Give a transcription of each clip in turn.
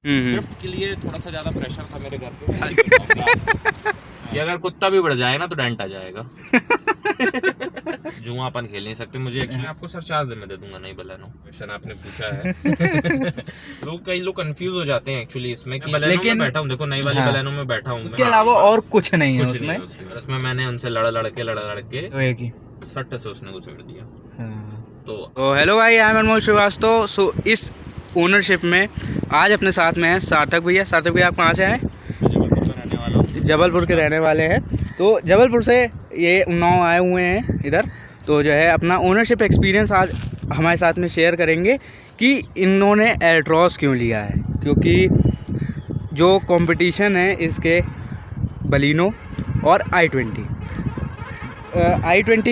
Swift के लिए थोड़ा सा ज्यादा प्रेशर था मेरे घर पे कि अगर कुत्ता भी बढ़ जाए ना तो डेंट आ जाएगा। जुआ अपन खेल नहीं सकते। मुझे एक्चुअली आपको सर 4 दिन में दे दूंगा नई बलेनो। क्वेश्चन आपने पूछा है। कई लोग कंफ्यूज हो जाते हैं एक्चुअली इसमें कि बलेनो में बैठा हूँ, देखो नई वाली बलेनो में बैठा हूँ, उसके अलावा और कुछ नहीं है उसमें मैंने उनसे लड़ के सट्ट से उसने घुसेड़ दिया। तो हेलो भाई, आई एम अनमोल श्रीवास्तव। सो इस ओनरशिप में आज अपने साथ में है सार्थक भैया। सार्थक भैया आप कहाँ से आए? जबलपुर के रहने वाले हैं। तो जबलपुर से ये उन्नाव आए हुए हैं इधर। तो जो है अपना ओनरशिप एक्सपीरियंस आज हमारे साथ में शेयर करेंगे कि इन्होंने एल्ट्रॉस क्यों लिया है, क्योंकि जो कंपटीशन है इसके बलिनो और i20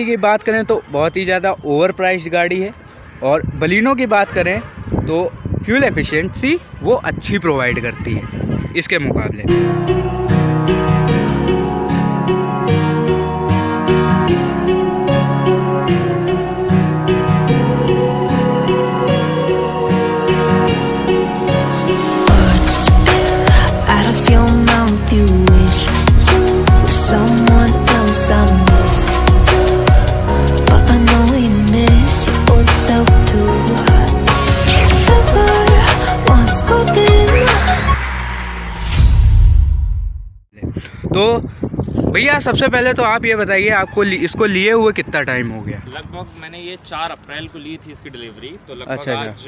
की बात करें तो बहुत ही ज़्यादा ओवर प्राइस्ड गाड़ी है, और बलिनो की बात करें तो फ्यूल एफिशिएंसी वो अच्छी प्रोवाइड करती है इसके मुकाबले। तो भैया सबसे पहले तो आप ये बताइए, आपको इसको लिए हुए कितना टाइम हो गया? लगभग मैंने ये 4 अप्रैल को ली थी इसकी डिलीवरी, तो लगभग आज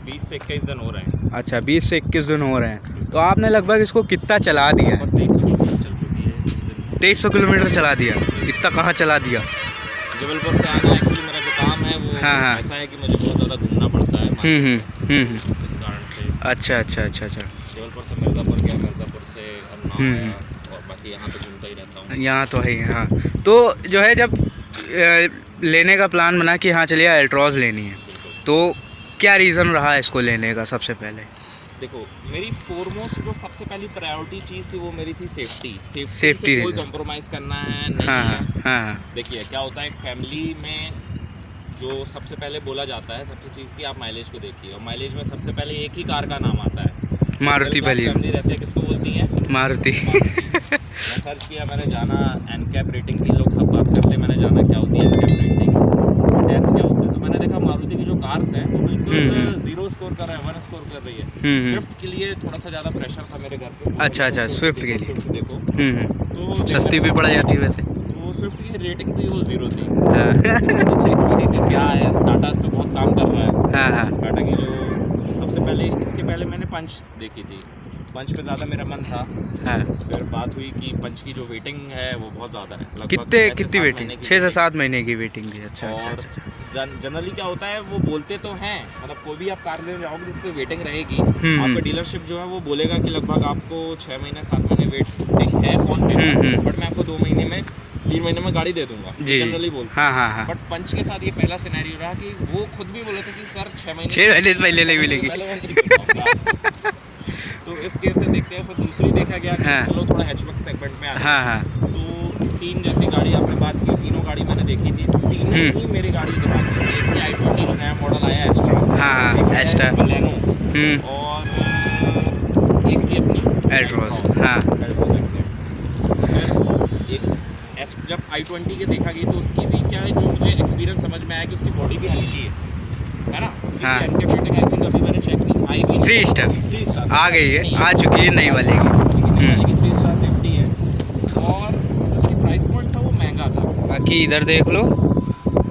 20 से 21 दिन हो रहे हैं। अच्छा, 20 से 21 दिन हो रहे हैं। तो आपने लगभग इसको कितना चला दिया है? 2300 किलोमीटर चला दिया। इतना कहाँ चला दिया? जबलपुर से आना एक्चुअली मेरा जो काम है वो ऐसा है कि मुझे बहुत ज़्यादा घूमना पड़ता है। इस कारण से। अच्छा। जबलपुर से मिर्ज़ापुर गया, मिर्ज़ापुर से अन्ना, और बाकी यहाँ पे घूमता ही रहता हूँ। यहाँ तो है। हाँ, तो जो है जब लेने का प्लान बना कि हाँ चलिए एल्ट्रॉस लेनी है, तो क्या रीज़न रहा इसको लेने का? सबसे पहले देखो, मेरी फोरमोस्ट जो सबसे पहली प्रायोरिटी चीज़ थी वो मेरी थी सेफ्टी से कोई कॉम्प्रोमाइज़ करना है नहीं है। देखिए क्या होता है, एक फैमिली में जो सबसे पहले बोला जाता है सबसे चीज़ की, आप माइलेज को देखिए, और माइलेज में सबसे पहले एक ही कार का नाम आता है, मारुति। फैमिली रहती है, किसको बोलती है? मारुति। मैं सर्च किया, मैंने जाना एनकैप रेटिंग की, लोग सब बात करते, मैंने जाना क्या होती है एनकैप रेटिंग, टेस्ट क्या होता है, तो मैंने देखा मारुति की जो कार्स हैं वो बिल्कुल 0 स्कोर कर रहे हैं, 1 स्कोर कर रही है। स्विफ्ट के लिए थोड़ा सा ज़्यादा प्रेशर था मेरे घर पे। अच्छा, स्विफ्ट के लिए देखो तो सस्ती भी पड़ जाती है वैसे। तो स्विफ्ट की रेटिंग थी वो 0 थी। चेक किया कि क्या है, टाटा इस पर बहुत काम कर रहा है। टाटा की जो सबसे पहले, इसके पहले मैंने पंच देखी थी, पंच पे ज़्यादा मेरा मन था। फिर बात हुई कि पंच की जो वेटिंग है वो बहुत ज़्यादा है। कितनी वेटिंग? 6 से 7 महीने की वेटिंग है। अच्छा। जनरली क्या होता है, वो बोलते तो हैं, मतलब कोई भी आप कार लेने जाओगे जिस पे वेटिंग रहेगी, आपका डीलरशिप जो है वो बोलेगा कि लगभग आपको 6 महीने 7 महीने वेटिंग है ऑन पेपर, बट मैं आपको 2 महीने में 3 महीने में गाड़ी दे दूंगा, जनरली बोलते हैं। बट पंच के साथ ये पहला सिनेरियो रहा कि वो खुद भी बोले थे कि सर 6 महीने पहले नहीं मिलेगी। तो इस केस से देखते हैं। फिर दूसरी देखा गया कि चलो थोड़ा हैचबैक सेगमेंट में आ गया। तो 3 जैसी गाड़ी आपने बात की, तीनों गाड़ी मैंने देखी थी, तीनों ही मेरी गाड़ी दिमाग में थी। एक i20 जो नया मॉडल आया एस्ट्रा, बलेनो, और एक थी अपनी एल्ट्रॉस। जब i20 के देखा गई तो उसकी भी क्या है, जो मुझे एक्सपीरियंस समझ में आया कि उसकी बॉडी भी हल्की है ना। उसकी एनकैप रेटिंग आई थिंक अभी मैंने चेक की, आई भी 3 स्टार आ गई है, आ चुकी है नई वाली की 3 स्टार सेफ्टी है, और उसकी प्राइस पॉइंट था वो महंगा था। बाकी इधर देख लो,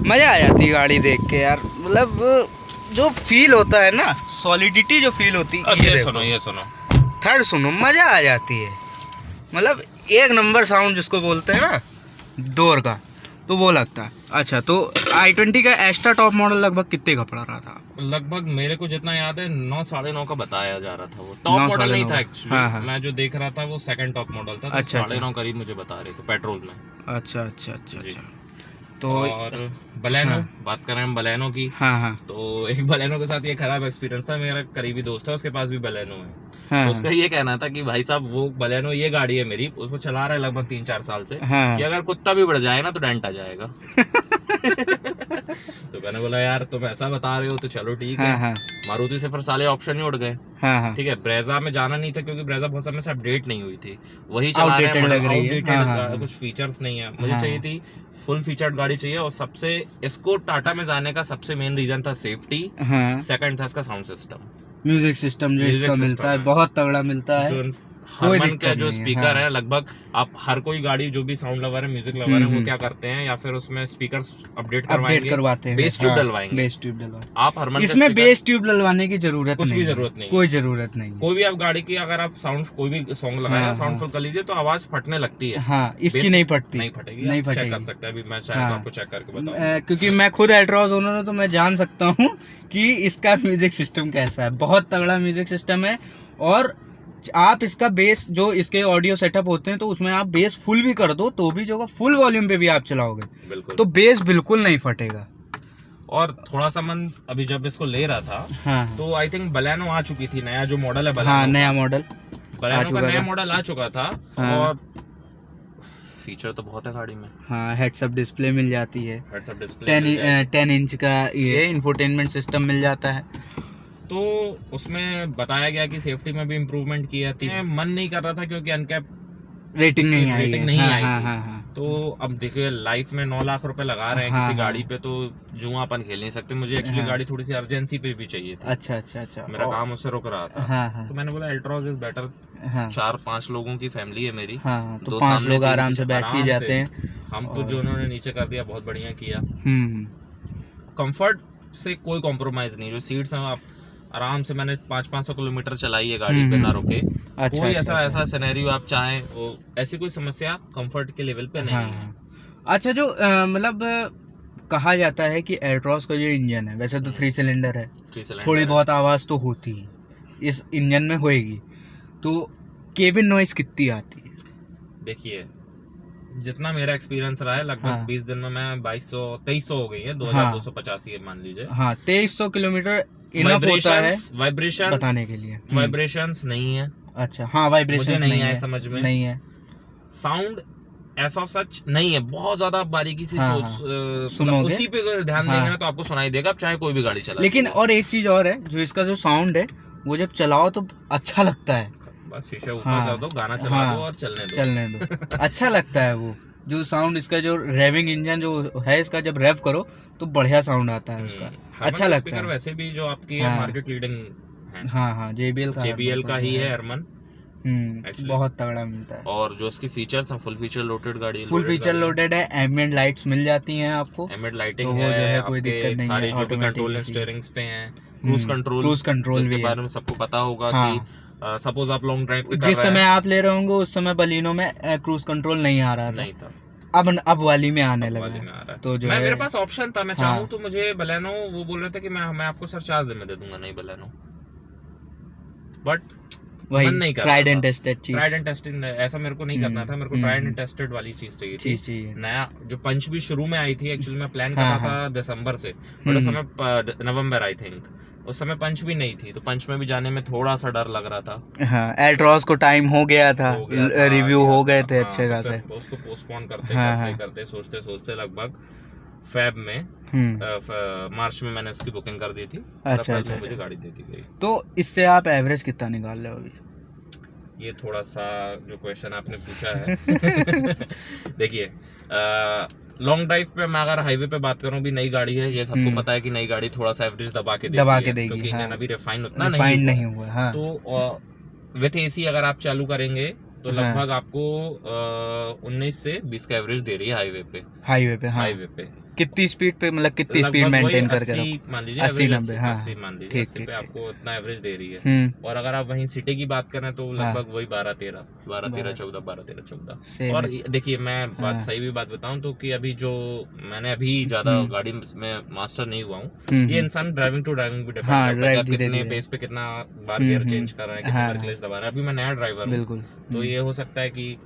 मज़ा आ जाती है गाड़ी देख के यार, मतलब जो फील होता है ना, सॉलिडिटी जो फील होती है। ये सुनो थर्ड सुनो, मज़ा आ जाती है, मतलब एक नंबर साउंड जिसको बोलते हैं ना डोर का, तो वो लगता है। अच्छा, तो i20 का एस्ट्रा टॉप मॉडल लगभग कितने का पड़ा रहा था? लगभग मेरे को जितना याद है 9 साढ़े 9 का बताया जा रहा था। वो टॉप मॉडल नहीं था एक्चुअली। मैं जो देख रहा था वो सेकंड टॉप मॉडल था। अच्छा, 9.5 करीब मुझे बता रहे थे पेट्रोल में। अच्छा। तो और बलेनो बात कर रहे हैं बलेनो की। तो एक बलेनो के साथ ये खराब एक्सपीरियंस था। मेरा करीबी दोस्त है, उसके पास भी बलेनो है। तो उसका ये कहना था कि भाई साहब वो बलेनो, ये गाड़ी है मेरी, उसको चला रहा है लगभग 3-4 साल से, कि अगर कुत्ता भी बढ़ जाए ना तो डेंट आ जाएगा। तो मैंने बोला यार तुम ऐसा बता रहे हो तो चलो ठीक है। हाँ। मारुति से फिर साले ऑप्शन ही उड़ गए। हाँ। ठीक है, ब्रेजा में जाना नहीं था क्योंकि ब्रेजा बहुत समय से अपडेट नहीं हुई थी, वही चला रहे हैं, लग रही है। आउटडेटेड, कुछ फीचर्स नहीं है। मुझे चाहिए थी फुल फीचर्ड गाड़ी चाहिए, और सबसे इसको टाटा में जाने का सबसे मेन रीजन था सेफ्टी, सेकंड था इसका साउंड सिस्टम, म्यूजिक सिस्टम जो इसका मिलता है बहुत तगड़ा मिलता है। जो हरमन का जो स्पीकर है, लगभग आप हर कोई गाड़ी जो भी साउंड लवर है, म्यूजिक लवर है, वो क्या करते हैं, या फिर उसमें स्पीकर अपडेट करवाते हैं, बेस ट्यूब डलवाएंगे, बेस ट्यूब डलवाएंगे। आप हरमन इसमें बेस ट्यूब डलवाने की जरूरत कुछ भी जरूरत नहीं, कोई जरूरत नहीं। कोई भी आप गाड़ी की अगर आप साउंड कोई भी सॉन्ग लगाया, साउंड फुल कर लीजिए तो आवाज फटने लगती है। हाँ, इसकी नहीं फटती, नहीं फटेगी, चेक कर सकते हैं। अभी मैं शायद आपको चेक करके बताऊं, क्योंकि मैं खुद एल्ट्रॉस ओनर हूं, तो मैं जान सकता हूँ कि इसका म्यूजिक सिस्टम कैसा है। बहुत तगड़ा म्यूजिक सिस्टम है, और आप इसका बेस जो इसके ऑडियो सेटअप होते हैं, तो उसमें आप बेस फुल भी कर दो तो भी जो फुल वॉल्यूम पे भी आप चलाओगे तो बेस बिल्कुल नहीं फटेगा। और थोड़ा सा मन अभी जब इसको ले रहा था, तो आई थिंक बलेनो आ चुकी थी, नया जो मॉडल है बलेनो, नया मॉडल बलेनो का नया मॉडल आ चुका था, और फीचर तो बहुत है गाड़ी में। हाँ, हेड्स अप डिस्प्ले मिल जाती है, हेड्स अप डिस्प्ले 10 इंच का ये इंफोटेनमेंट सिस्टम मिल जाता है। तो उसमें बताया गया कि सेफ्टी में भी इम्प्रूवमेंट किया थी। मन नहीं कर रहा था क्योंकि अनकैप रेटिंग नहीं आई थी। तो अब देखिए लाइफ में 9 लाख रुपए लगा रहे हैं किसी गाड़ी पे, तो जुआ अपन खेल नहीं सकते। मुझे एक्चुअली गाड़ी थोड़ी सी अर्जेंसी पे भी चाहिए थी। अच्छा। मेरा काम उससे रुक रहा था। तो मैंने बोला एल्ट्रॉस इज बेटर। 4-5 लोगों की फैमिली है मेरी, तो 5 लोग आराम से बैठ के जाते हैं। हम तो जो उन्होंने नीचे कर दिया बहुत बढ़िया किया। कंफर्ट से कोई कॉम्प्रोमाइज नहीं, जो सीट्स हैं आप आराम से, मैंने 500-500 किलोमीटर चलाई है गाड़ी पे ना रुके। कोई ऐसा सिनेरियो आप चाहें, वो ऐसी कोई समस्या कंफर्ट के लेवल पे नहीं है। अच्छा, जो मतलब कहा जाता है कि एल्ट्रॉस का जो इंजन है, वैसे तो 3 सिलेंडर है, थोड़ी बहुत आवाज तो होती है इस इंजन में होएगी, तो केबिन नॉइस कितनी आती है? देखिए, जितना मेरा एक्सपीरियंस रहा है, लगभग 20 दिन में मैं 2200-2300 हो गई है, 2285 मान लीजिए। 2300 किलोमीटर इनफ होता है वाइब्रेशन बताने के लिए। वाइब्रेशंस नहीं है। अच्छा, वाइब्रेशन मुझे नहीं है समझ में, नहीं है। साउंड ऐसा सच नहीं है, बहुत ज्यादा बारीकी से सुनोगे, उसी पे ध्यान देंगे ना तो आपको सुनाई देगा, आप चाहे कोई भी गाड़ी चला। लेकिन और एक चीज और है, जो इसका जो साउंड है वो जब चलाओ तो अच्छा लगता है। बस शीशे ऊपर कर दो, गाना चला दो और चलने दो अच्छा लगता है वो जो साउंड। इसका जो रेविंग इंजन जो है इसका, जब रेव करो तो बढ़िया साउंड आता है उसका, अच्छा लगता है। वैसे भी जो आपकी है मार्केट लीडिंग है, JBL का ही है हरमन, बहुत तगड़ा मिलता है। और जो इसकी फीचर्स हैं, फुल फीचर लोडेड गाड़ी, फुल फीचर लोडेड है। एम्बिएंट लाइट्स मिल जाती हैं आपको, एम्बिएंट लाइटिंग है, कोई दिक्कत नहीं है। सारी जो कंट्रोल स्टीयरिंग्स पे हैं, क्रूज कंट्रोल के बारे में सबको पता होगा कि सपोज आप लॉन्ग ड्राइव पे जिस समय आप ले रहे होंगे उस समय बलिनो में क्रूज कंट्रोल नहीं आ रहा था, अब वाली में आने लगा। तो जो मेरे पास ऑप्शन था, मैं चाहूँ तो मुझे बलेनो, वो बोल रहे थे कि मैं आपको सर 4 दिन में दे दूंगा, नहीं बलेनो, बट वही ट्राइड एंड टेस्टेड ऐसा मेरे को नहीं करना था। मेरे को ट्राइड एंड टेस्टेड वाली चीज चाहिए। नया जो पंच भी शुरू में आई थी, एक्चुअली मैं प्लान कर रहा था दिसंबर से, बट उस समय नवंबर आई थिंक, उस समय पंच भी नहीं थी, तो पंच में भी जाने में थोड़ा सा डर लग रहा था। एल्ट्रॉस को टाइम हो गया था, रिव्यू हो गए थे अच्छे खासे, उसको पोस्टपोन करते सोचते लगभग फेब में मार्च में मैंने उसकी बुकिंग कर दी थी। अच्छा, मुझे गाड़ी दे दी गई। तो इससे आप एवरेज कितना निकाल रहे हो अभी? ये थोड़ा सा जो क्वेश्चन आपने पूछा है देखिए, लॉन्ग ड्राइव पे मैं अगर हाईवे पे बात करूं, भी नई गाड़ी है, ये सबको पता है कि नई गाड़ी थोड़ा सा एवरेज दबा के देगी, क्योंकि इंजन अभी रिफाइन उतना नहीं हुआ। तो विथ AC अगर आप चालू करेंगे तो लगभग आपको 19 से 20 का एवरेज दे रही है हाईवे पे। कितनी स्पीड पे, मतलब कितनी स्पीड मेंटेन करके? 80 मान लीजिए, 80-90, 80 मान लीजिए, 80 पे आपको इतना एवरेज दे रही है। और अगर आप वहीं सिटी की बात करें तो लगभग वही 12-13-14। और देखिए, मैं सही भी बात बताऊं तो कि अभी जो मैंने ज्यादा गाड़ी में मास्टर नहीं हुआ हूँ, ये इंसान ड्राइविंग टू ड्राइविंग भी डिपेंड करता है, कितने पेस पे कितना बार गियर चेंज कर रहे हैं, कितनी बार क्लच दबा रहे हैं। अभी मैं नया ड्राइवर हूँ, तो ये हो सकता है कि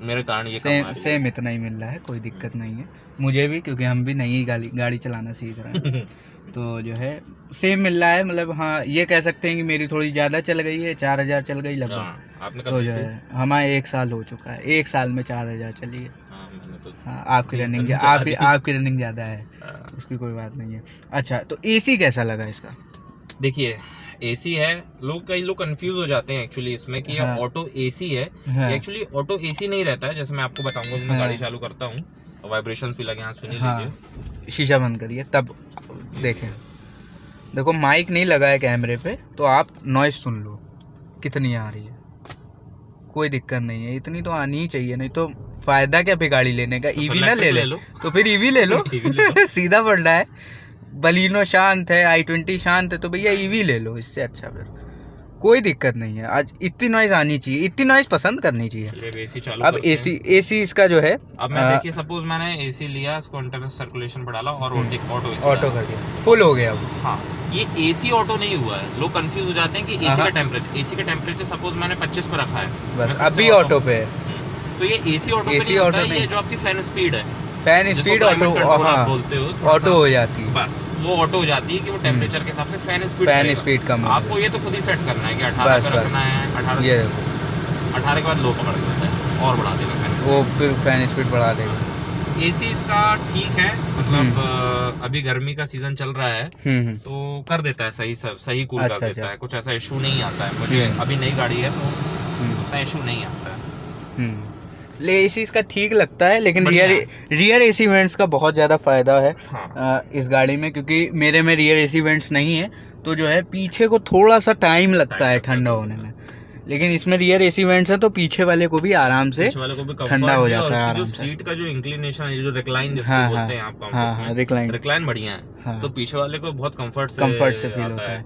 मेरे कारण ये सेम इतना ही मिल रहा है, कोई दिक्कत नहीं है मुझे भी, क्योंकि हम भी नई गाड़ी चलाना सीख रहे हैं तो जो है सेम मिल रहा है। मतलब हाँ, ये कह सकते हैं कि मेरी थोड़ी ज़्यादा चल गई है, 4000 चल गई लगभग। आपने तो जो है हमारा 1 साल हो चुका है, 1 साल में 4000 चली है। मैंने तो। हाँ, आपकी 20 रनिंग दिन चला दी। आपकी रनिंग ज़्यादा है, उसकी कोई बात नहीं है। अच्छा, तो एसी कैसा लगा इसका? देखिए एसी है, कई लोग कंफ्यूज हो जाते हैं एक्चुअली इसमें कि ये हाँ। ऑटो एसी है। हाँ। ये एक्चुअली ऑटो एसी नहीं रहता है, जैसे मैं आपको बताऊंगा। मैं हाँ। गाड़ी चालू करता हूँ, वाइब्रेशंस भी लगे, हाथ सुनी हाँ, लीजिए। शीशा बंद करिए तब देखें। देखो माइक नहीं लगा है कैमरे पे, तो आप नॉइस सुन लो कितनी आ रही है। कोई दिक्कत नहीं है, इतनी तो आनी ही चाहिए, नहीं तो फायदा क्या पे गाड़ी लेने का। ईवी ना ले लो तो फिर ईवी ले लो। EV ले लो। सीधा पड़ रहा है। बलिनो शांत है, i20 शांत है, तो भैया ईवी ले लो, इससे अच्छा फिर कोई दिक्कत नहीं है। आज इतनी नॉइज आनी चाहिए, इतनी नॉइज पसंद करनी चाहिए। एसी चालू अब करते हैं। एसी इसका जो है, अब मैं देखिए सपोज मैंने एसी लिया, इसको इंटरनल सर्कुलेशन बढ़ा ला और ऑटो कर दिया, फुल हो गया वो। हाँ, ये एसी ऑटो नहीं हुआ है। लोग कंफ्यूज हो जाते हैं कि एसी का टेम्परेचर सपोज मैंने 25 पे रखा है, बस अभी ऑटो पे है। तो ये एसी ऑटो पे नहीं होता है, ये जो आपकी फैन स्पीड है, फैन स्पीड ऑटो, हाँ, बोलते हो, ऑटो हो जाती है। बस वो ऑटो हो जाती है कि वो टेम्परेचर के हिसाब से फैन स्पीड कम आपको ये तो खुद ही सेट करना है कि 18 पे रखना है। 18 के बाद लो पकड़ देता है और बढ़ा देगा फैन, वो फिर फैन स्पीड बढ़ा देगा। एसी इसका ठीक है, मतलब अभी गर्मी का सीजन चल रहा है तो कर देता है सही कूल कर देता है, कुछ ऐसा इशू नहीं आता है मुझे। अभी नई गाड़ी है तो उतना इशू नहीं आता है। ले एसी इसका ठीक लगता है, लेकिन रियर एसी वेंट्स का बहुत ज़्यादा फ़ायदा है। हाँ। इस गाड़ी में, क्योंकि मेरे में रियर एसी वेंट्स नहीं है, तो जो है पीछे को थोड़ा सा टाइम लगता है ठंडा होने में। लेकिन इसमें रियर एसी वेंट्स है तो पीछे वाले को भी आराम से ठंडा हो जाता है आराम से। सीट का जो इंक्लिनेशन है, जो रिक्लाइन जिसको बोलते हैं आप, हाँ, रिक्लाइन बढ़िया है, तो पीछे वाले को बहुत कंफर्ट से फील होता है।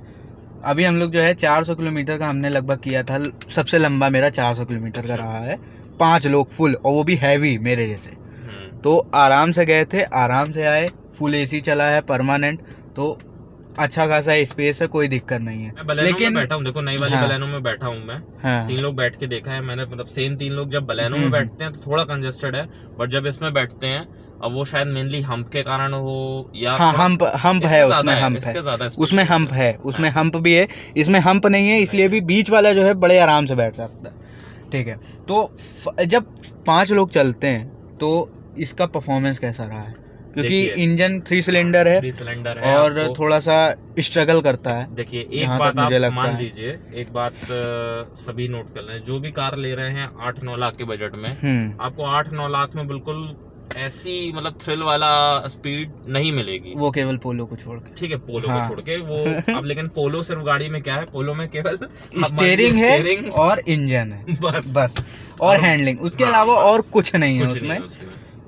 अभी हम लोग जो है 400 किलोमीटर का हमने लगभग किया था, सबसे लंबा मेरा 400 किलोमीटर का रहा है। 5 लोग फुल, और वो भी हैवी मेरे जैसे, तो आराम से गए थे, आराम से आए। फुल एसी चला है परमानेंट, तो अच्छा खासा स्पेस है, कोई दिक्कत नहीं है। लेकिन बैठा हूँ, देखो नई वाली बलेनो में बैठा हूँ मैं। 3 लोग बैठ के देखा है मैंने, मतलब सेम 3 लोग जब बलेनो में बैठते हैं तो थोड़ा कंजेस्टेड है, बट जब इसमें बैठते हैं, अब वो शायद मेनली हम्प के कारण हो या हम्प है, उसमें हम्प है, उसमें हम्प है, उसमें हम्प भी है, इसमें हम्प नहीं है, इसलिए भी बीच वाला जो है बड़े आराम से बैठ सकता है। ठीक है, तो जब 5 लोग चलते हैं तो इसका परफॉर्मेंस कैसा रहा है? क्योंकि इंजन 3 सिलेंडर है और थोड़ा सा स्ट्रगल करता है। देखिए एक बात आप मान लीजिए, एक बात सभी नोट कर लें, जो भी कार ले रहे हैं 8-9 लाख के बजट में, आपको 8-9 लाख में बिल्कुल ऐसी मतलब थ्रिल वाला स्पीड नहीं मिलेगी, वो केवल पोलो को छोड़ के। ठीक है, पोलो को छोड़ के वो अब, लेकिन पोलो सिर्फ गाड़ी में क्या है, पोलो में केवल स्टीयरिंग है और इंजन है, बस और हैंडलिंग, उसके अलावा और कुछ नहीं है उसमें।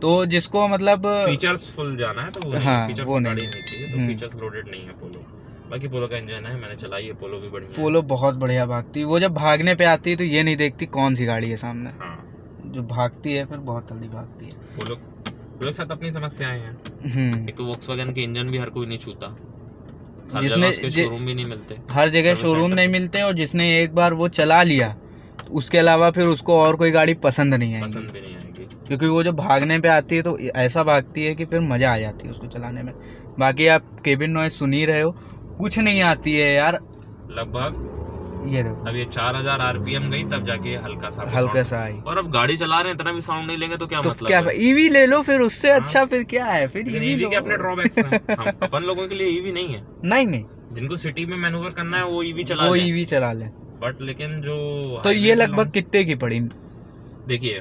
तो जिसको मतलब फीचर्स फुल जाना है तो वो फीचर वो गाड़ी नहीं चाहिए, तो फीचर्स लोडेड नहीं है पोलो। बाकी पोलो का इंजन है, मैंने चलाई है, पोलो भी बढ़िया, पोलो बहुत बढ़िया भागती है। वो जब भागने पे आती है तो ये नहीं देखती कौन सी गाड़ी है सामने, जो भागती है फिर बहुत तगड़ी भागती है। पोलो के साथ अपनी समस्याएं हैं। एक तो वोक्सवैगन के इंजन भी हर कोई नहीं छूता, जिसने शोरूम भी नहीं मिलते, हर जगह शोरूम नहीं मिलते, और जिसने एक बार वो चला लिया तो उसके अलावा फिर उसको और कोई गाड़ी पसंद नहीं आएगी, क्योंकि वो जो भागने पे आती है तो ऐसा भागती है कि फिर मजा आ जाती है उसको चलाने में। बाकी आप केबिन नॉइज सुन ही रहे हो, कुछ नहीं आती है यार लगभग। ये देखो, अब ये 4000 आरपीएम गई तब जाके हल्का सा आई, और अब गाड़ी चला रहे हैं इतना भी साउंड नहीं लेंगे तो क्या मतलब क्या है? ईवी ले लो फिर, उससे अच्छा फिर क्या है, फिर ईवी के अपने ड्रॉबैक्स हैं। अपन लोगों के लिए ईवी नहीं है, नहीं, जिनको सिटी में मैन्यूवर करना है वो ईवी चला ले। बट लेकिन जो तो ये लगभग कितने की पड़ी? देखिए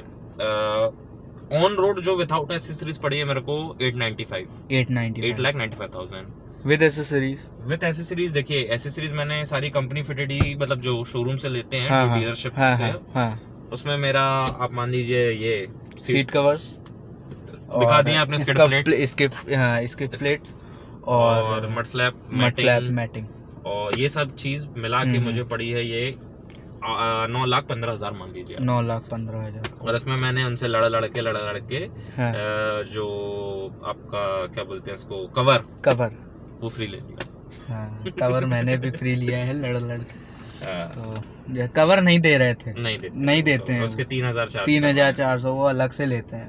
ऑन रोड जो विदाउट एसेसरीज पड़ी है मेरे को 8,95,000 विद एसेसरीज। देखिए एसेसरीज मैंने सारी कंपनी फिटेड ही, मतलब जो शोरूम से लेते हैं, जो डीलरशिप से, उसमें मेरा आप मान लीजिए ये सीट कवर्स दिखा दिए आपने, इसके प्लेट्स और मड फ्लैप मैटिंग, और ये सब चीज मिला के मुझे पड़ी है ये 9,15,000 मान लीजिए, 9,15,000। और इसमें मैंने उनसे लड़ के जो आपका क्या बोलते हैं इसको, कवर वो फ्री ले लिया। कवर मैंने भी फ्री लिया है लड़ तो कवर नहीं दे रहे थे, नहीं देते हैं, उसके 3,400 वो अलग से लेते हैं।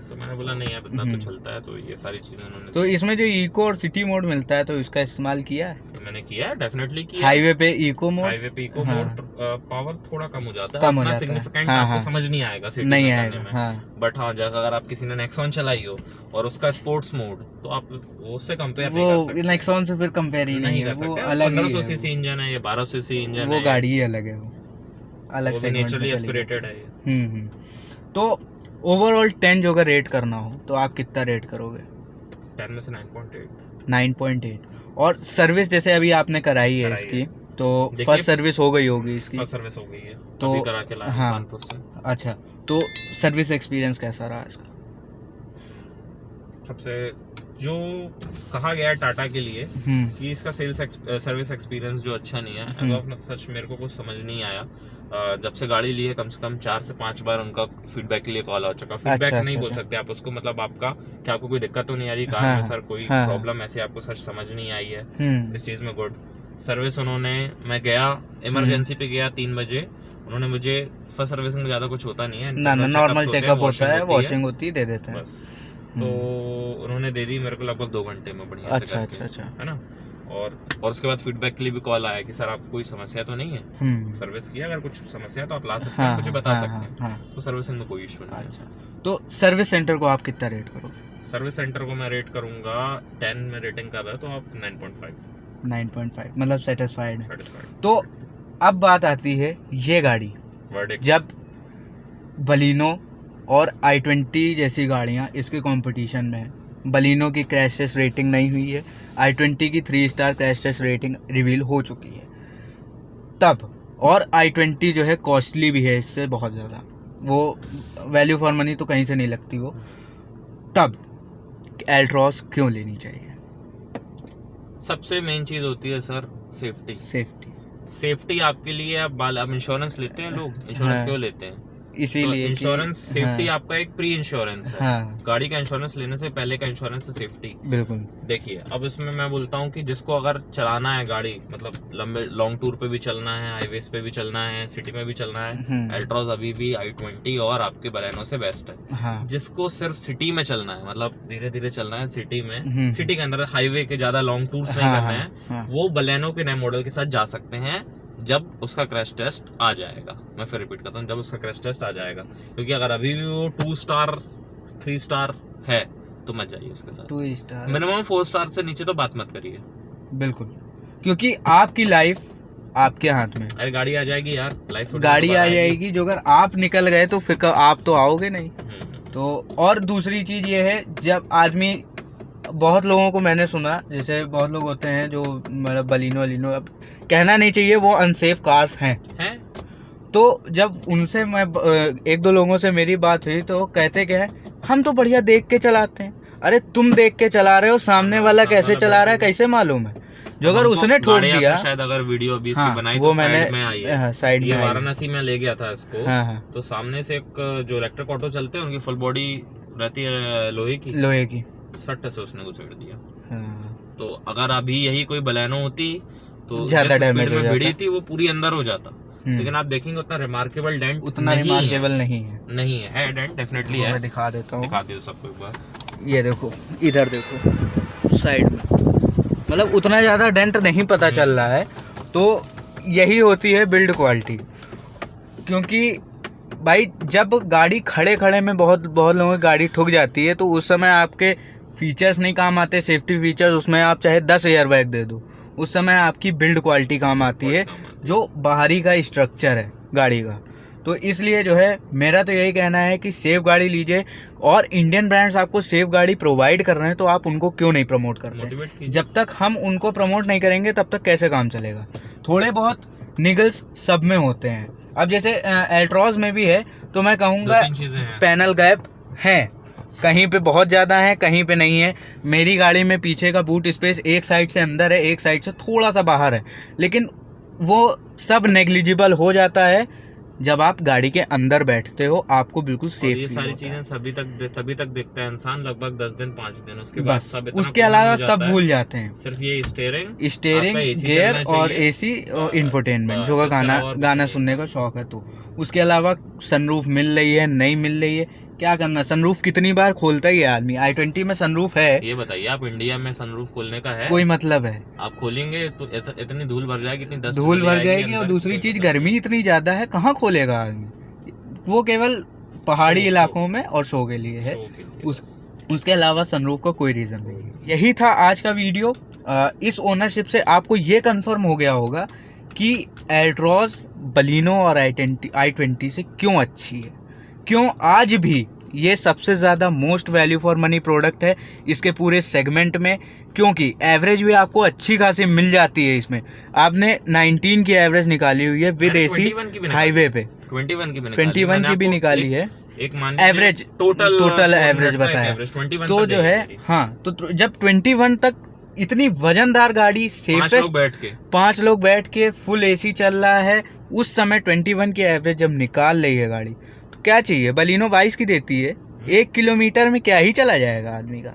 तो मैंने बोला नहीं यार इतना तो चलता है, तो ये सारी चीजें उन्होंने तो इसमें जो इको और सिटी मोड मिलता है तो इसका इस्तेमाल किया है? मैंने किया है, डेफिनेटली किया। हाईवे पे इको मोड, हाईवे पे इको मोड पावर थोड़ा कम हो जाता है, कम हो इतना जाता है। सिग्निफिकेंट हाँ, आपको हाँ। समझ नहीं आएगा सिटी नहीं में आएगा, करने में। हाँ। बट हाँ जैसे अगर आप किसी ने नेक्सॉन चलाई हो और उसका स्पोर्ट्स मोड, तो आप उससे कंपेयर नहीं कर वो सकते। नेक्सॉन से फिर कंपेयर ही नहीं है, कर वो सकते। अलग ही 1500 है, सीसी इंजन है, ये 1200 सीसी इंजन वो है, गाड़ी ही अलग है, वो अलग वो भी सेगमेंट में नेचुरली चली एस्पिरेटेड है ये। हम्म। तो ओवरऑल 10 जो अगर रेट करना हो तो आप कितना रेट करोगे? 10 में से 9.8। 9.8। और सर्विस जैसे अभी आपने कराई है कराई इसकी, तो देखिए, फर्स्ट सर्विस हो गई होगी इसकी? फर्स्ट सर्विस हो गई है, तो अभी करा के लाया हाँ। कानपुर से। अच्छा, तो सर्विस एक्सपीरियंस कैसा रहा इसका? सबसे जो कहा गया है टाटा के लिए हम्म कि इसका सर्विस एक्सपीरियंस जो अच्छा नहीं है, एज ऑफ सच मेरे को कुछ समझ नहीं आया। जब से गाड़ी ली है कम से कम 4 से 5 बार उनका फीडबैक के लिए कॉल आ चुका। फीडबैक अच्छा, नहीं अच्छा, बोल अच्छा। सकते आप उसको, मतलब आपका कि आपको कोई दिक्कत तो नहीं आ रही कार हाँ, में सर, कोई हाँ, प्रॉब्लम ऐसी आपको सच समझ नहीं आई है, हम्म इस चीज में गुड सर्विस उन्होंने। मैं गया इमरजेंसी पे गया 3 बजे, उन्होंने मुझे फर्स्ट सर्विसिंग में ज्यादा कुछ होता नहीं है, ना internal नॉर्मल checkups होते हैं, चेकअप होता है, होती है, वॉशिंग होती है, दे देते हैं बस। तो उन्होंने दे दी मेरे को लगभग 2 घंटे में बढ़िया से अच्छा करके, अच्छा अच्छा है ना। और उसके बाद फीडबैक के लिए भी कॉल आया कि सर आपको कोई समस्या तो नहीं है, सर्विस की अगर कुछ समस्या है तो आप ला सकते हैं, मुझे बता सकते हैं। हाँ। तो सर्विसिंग में कोई इशू नहीं है। अच्छा, तो सर्विस सेंटर को आप कितना रेट करोगे? सर्विस सेंटर को मैं रेट करूंगा 10 में रेटिंग कर रहा है तो आप 9.5 9.5 मतलब सेटिस्फाइड है। सेटिस्फाइड। तो अब बात आती है ये गाड़ी, वर्डिक्ट जब बलिनो और i20 जैसी गाड़ियाँ इसके कंपटीशन में है, बलिनो की क्रैश टेस्ट रेटिंग नहीं हुई है, i20 की 3 star crash test rating reveal हो चुकी है तब, और i20 जो है कॉस्टली भी है इससे बहुत ज़्यादा, वो वैल्यू फॉर मनी तो कहीं से नहीं लगती वो, तब एल्ट्रॉस क्यों लेनी चाहिए? सबसे मेन चीज होती है सर सेफ्टी। सेफ्टी, सेफ्टी आपके लिए आप इंश्योरेंस लेते हैं लोग, इंश्योरेंस हाँ। क्यों लेते हैं? इसीलिए इंश्योरेंस सेफ्टी हाँ, आपका एक प्री इंश्योरेंस है। हाँ गाड़ी का इंश्योरेंस लेने से पहले का इंश्योरेंस है सेफ्टी। बिल्कुल। देखिए अब इसमें मैं बोलता हूँ कि जिसको अगर चलाना है गाड़ी, मतलब लंबे लॉन्ग टूर पे भी चलना है, हाईवेज पे भी चलना है, सिटी में भी चलना है, एल्ट्रॉस अभी भी i20 और आपके बलेनो से बेस्ट है। हाँ। जिसको सिर्फ सिटी में चलना है, मतलब धीरे धीरे चलना है सिटी में, हम्म। सिटी के अंदर हाईवे के ज्यादा लॉन्ग टूर्स नहीं हाँ, करने हाँ, हैं, हाँ। वो बलेनो के नए मॉडल के साथ जा सकते हैं जब उसका क्रैश टेस्ट आ जाएगा। मैं फिर रिपीट करता हूँ, जब उसका क्रैश टेस्ट आ जाएगा, क्योंकि अगर अभी भी वो 2 स्टार 3 स्टार है तो मत जाइए उसके साथ। 2 स्टार मिनिमम 4 स्टार से नीचे तो बात मत करिए। बिल्कुल, क्योंकि आपकी लाइफ आपके हाथ में, अरे गाड़ी आ जाएगी यार, लाइफ गाड़ी आ जाएगी, जो अगर आप निकल गए तो फिर आप तो आओगे नहीं। तो और दूसरी चीज ये है, जब आदमी, बहुत लोगों को मैंने सुना, जैसे बहुत लोग होते हैं जो मतलब बलिनो अब कहना नहीं चाहिए, वो अनसेफ कार्स हैं। तो जब उनसे मैं 1-2 लोगों से मेरी बात हुई तो कहते क्या है, हम तो बढ़िया देख के चलाते हैं। अरे तुम देख के चला रहे हो, सामने वाला कैसे चला रहा है कैसे मालूम है? जो अगर उसने ठोक दिया, शायद अगर वीडियो अभी इसकी हाँ, बनाई वो तो मैंने साइड में आई है। हाँ, साइड में ये आई। वाराणसी में ले गया था इसको। हाँ, हाँ। तो सामने से एक जो इलेक्ट्रिक ऑटो चलते हैं उनकी फुल बॉडी रहती है लोहे की, सट्ट से उसने उछेड़ दिया। हाँ। तो अगर अभी यही कोई बलेनो होती तो ज्यादा डैमेज हो भिड़ी जाता, थी वो पूरी अंदर हो जाता। लेकिन आप देखेंगे उतना रिमार्केबल डेंट उतना रिमार्केबल नहीं है डेंट डेफिनेटली है। मैं दिखा देता हूँ, दिखा दो सबको एक बार। ये देखो, इधर देखो साइड में, मतलब उतना ज़्यादा डेंट नहीं पता चल रहा है। तो यही होती है बिल्ड क्वालिटी, क्योंकि भाई जब गाड़ी खड़े में बहुत लोगों की गाड़ी ठुक जाती है तो उस समय आपके फीचर्स नहीं काम आते, सेफ्टी फीचर्स, उसमें आप चाहे 10 एयरबैग दे दो, उस समय आपकी बिल्ड क्वालिटी काम आती है, जो बाहरी का स्ट्रक्चर है गाड़ी का। तो इसलिए जो है मेरा तो यही कहना है कि सेफ गाड़ी लीजिए, और इंडियन ब्रांड्स आपको सेफ गाड़ी प्रोवाइड कर रहे हैं तो आप उनको क्यों नहीं प्रमोट करते? जब तक हम उनको प्रमोट नहीं करेंगे तब तक कैसे काम चलेगा? थोड़े बहुत निगल्स सब में होते हैं। अब जैसे एल्ट्रॉस में भी है, तो मैं कहूँगा पैनल गैप है, कहीं पे बहुत ज़्यादा है, कहीं पे नहीं है। मेरी गाड़ी में पीछे का बूट स्पेस एक साइड से अंदर है, एक साइड से थोड़ा सा बाहर है, लेकिन वो सब नेग्लिजिबल हो जाता है जब आप गाड़ी के अंदर बैठते हो, आपको बिल्कुल सेफ। ये सारी चीजें तभी तक देखता है इंसान लगभग 10 दिन 5 दिन, उसके बाद सब उसके अलावा सब भूल जाते हैं। सिर्फ ये स्टेयरिंग गियर और एसी और इंफोटेनमेंट, जो का गाना सुनने का शौक है तो उसके अलावा सनरूफ मिल रही है नहीं मिल रही है, क्या करना, सनरूफ कितनी बार खोलता ही है आदमी। i20 में सनरूफ है, ये बताइए आप, इंडिया में सनरूफ खोलने का है कोई मतलब है? आप खोलेंगे तो ऐसा इतनी धूल भर जाएगी, इतनी डस्ट धूल चली भर आएगी जाएगी, और अंदर, दूसरी कोई चीज मतलब गर्मी इतनी ज्यादा है, कहाँ खोलेगा आदमी? वो केवल पहाड़ी शो- इलाकों में और शो के लिए है, शो के लिए। उसके अलावा सनरूफ का कोई रीजन नहीं है। यही था आज का वीडियो। इस ओनरशिप से आपको ये कंफर्म हो गया होगा कि एल्ट्रॉज बलिनो और i20 से क्यों अच्छी है, क्यों आज भी ये सबसे ज़्यादा most value for money product है इसके पूरे सेगमेंट में, क्योंकि एवरेज भी आपको अच्छी खासी मिल जाती है। इसमें आपने 19 की एवरेज निकाली हुई है विद मैंने एसी 21 की भी निकाली हाईवे पे, 21 की भी 21 की भी निकाली है। एक मान एवरेज टोटल एवरेज बताया, 21 तो जो है हाँ, तो जब 21 तक इतनी वजनदार गाड़ी, 5 सेफेस्ट, लोग बैठ के 5 लोग बैठ के फुल एसी चल रहा है, उस समय 21 की एवरेज जब निकाल रही है गाड़ी, तो क्या चाहिए? बलिनो 22 की देती है, 1 किलोमीटर में क्या ही चला जाएगा आदमी का?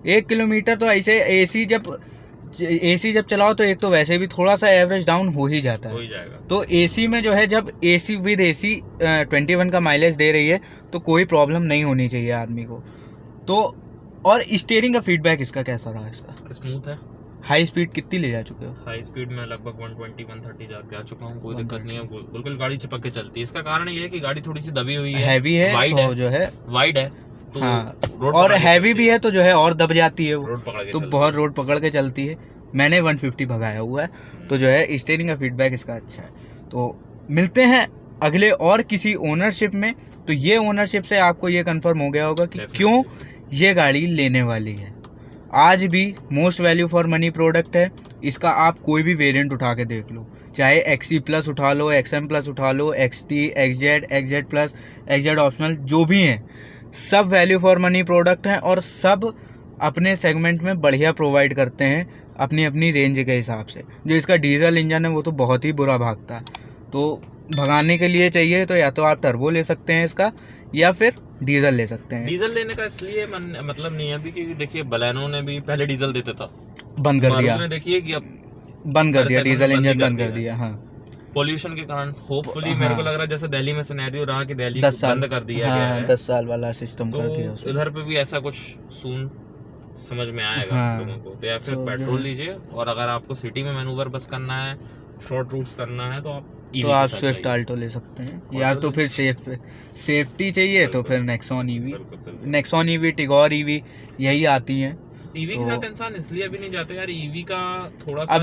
1 किलोमीटर तो ऐसे एसी जब चलाओ तो एक तो वैसे भी थोड़ा सा एवरेज डाउन हो ही जाता हो है, ही जाएगा। तो एसी में जो है जब एसी विद एसी 21 का माइलेज दे रही है तो कोई प्रॉब्लम नहीं होनी चाहिए आदमी को। तो और स्टीयरिंग का फीडबैक इसका कैसा रहा? इसका स्मूथ है। हाई स्पीड कितनी ले जा चुके हो? हाई स्पीड में लगभग 120 130 जा चुका हूँ, कोई दिक्कत नहीं है, बिल्कुल गाड़ी चिपक के चलती है। इसका कारण ये है कि गाड़ी थोड़ी सी दबी हुई है, हैवी है, वाइड तो है, जो है वाइड है तो हाँ, रोड और पकड़ के हैवी चलती भी है तो जो है और दब जाती है वो, रोड पकड़ के तो चलती बहुत रोड पकड़ के चलती है। मैंने 150 भगाया हुआ है, तो जो है स्टीयरिंग का फीडबैक इसका अच्छा है। तो मिलते हैं अगले और किसी ओनरशिप में। तो ये ओनरशिप से आपको ये कंफर्म हो गया होगा कि क्यों ये गाड़ी लेने वाली है। आज भी most value for money product है। इसका आप कोई भी वेरिएंट उठा के देख लो, चाहे XE प्लस उठा लो, XM प्लस उठा लो, XT, XZ, XZ plus, XZ optional, जो भी हैं सब वैल्यू फॉर मनी प्रोडक्ट हैं और सब अपने सेगमेंट में बढ़िया प्रोवाइड करते हैं अपनी अपनी रेंज के हिसाब से। जो इसका डीजल इंजन है वो तो बहुत ही बुरा भागता है, तो भगाने के लिए चाहिए तो या तो आप टर्बो ले सकते हैं इसका, या फिर डीजल ले सकते हैं। डीजल लेने का इसलिए मतलब नहीं है अभी, क्योंकि देखिए बलेनो ने भी पहले डीजल देता था, बंद कर दिया, देखिए कि अब बंद कर दिया, डीजल इंजन बंद कर दिया। दिया। हाँ, पोल्यूशन के कारण होपफुली हाँ, मेरे को लग रहा है जैसे दिल्ली में सिनेरियो रहा कि दिल्ली 10 साल बंद कर दिया हाँ, गया है, 10 साल वाला सिस्टम कर दिया तो उसमें। इधर पे भी ऐसा कुछ सून समझ में आएगा हाँ, लोगों को। तो या फिर तो पेट्रोल लीजिए, और अगर आपको सिटी में मैनूवर बस करना है, शॉर्ट रूट्स करना है, तो आप EV तो के आप साथ स्विफ्ट जाइए। आल्टो ले सकते हैं, या तो फिर सेफ्टी चाहिए तो फिर नेक्सॉन EV, बिल्कुल, बिल्कुल। नेक्सॉन EV, टिगोर EV यही आती हैं। ईवी के तो साथ इंसान इसलिए अभी नहीं जाते यार, ईवी का थोड़ा सा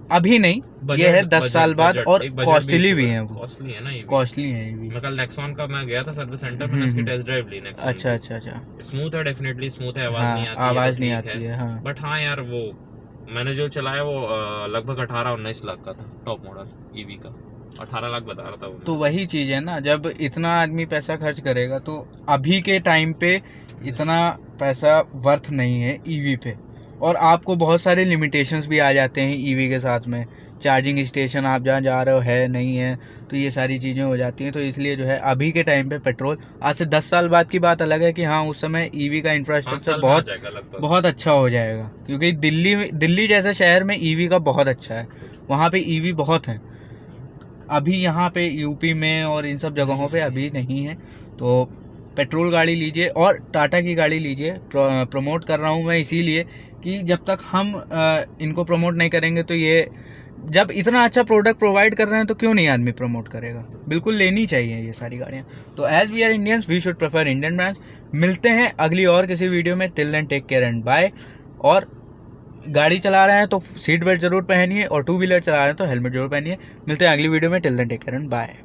अभी नहीं, ये है 10 साल बाद, और कॉस्टली भी है वो, कॉस्टली है ना ईवी, कॉस्टली है EV। मैं कल नेक्सॉन का मैं गया था सर्विस सेंटर, मैंने उसकी टेस्ट ड्राइव ली नेक्सॉन। अच्छा अच्छा अच्छा, स्मूथ है, डेफिनेटली स्मूथ है, आवाज हाँ, नहीं आती, आवाज नहीं आती है, हाँ। बट हाँ यार, वो मैंने जो चलाया वो लगभग 18-19 लाख का था, टॉप मॉडल ईवी का, 18 लाख बता रहा था वो। तो वही चीज है ना, जब इतना आदमी पैसा खर्च करेगा तो अभी के टाइम पे इतना पैसा वर्थ नहीं है EV पे, और आपको बहुत सारे लिमिटेशंस भी आ जाते हैं EV के साथ में। चार्जिंग स्टेशन आप जहाँ जा रहे हो है नहीं है, तो ये सारी चीज़ें हो जाती हैं। तो इसलिए जो है अभी के टाइम पे पेट्रोल, आज से 10 साल बाद की बात अलग है कि हाँ उस समय EV का इंफ्रास्ट्रक्चर बहुत अच्छा हो जाएगा, क्योंकि दिल्ली जैसे शहर में EV का बहुत अच्छा है, वहाँ पे EV बहुत है। अभी यहाँ पे यूपी में और इन सब जगहों पे अभी नहीं है। तो पेट्रोल गाड़ी लीजिए और टाटा की गाड़ी लीजिए। प्रमोट कर रहा हूँ मैं इसीलिए कि जब तक हम इनको प्रमोट नहीं करेंगे तो ये, जब इतना अच्छा प्रोडक्ट प्रोवाइड कर रहे हैं तो क्यों नहीं आदमी प्रमोट करेगा? बिल्कुल लेनी चाहिए ये सारी गाड़ियाँ। तो as we are Indians we should prefer Indian brands. मिलते हैं अगली और किसी वीडियो में। Till then take care and bye. और गाड़ी चला रहे हैं तो सीट बेल्ट जरूर पहनिए, और 2 व्हीलर चला रहे हैं तो हेलमेट जरूर पहनिए। मिलते हैं अगली वीडियो में। Till then take care and bye.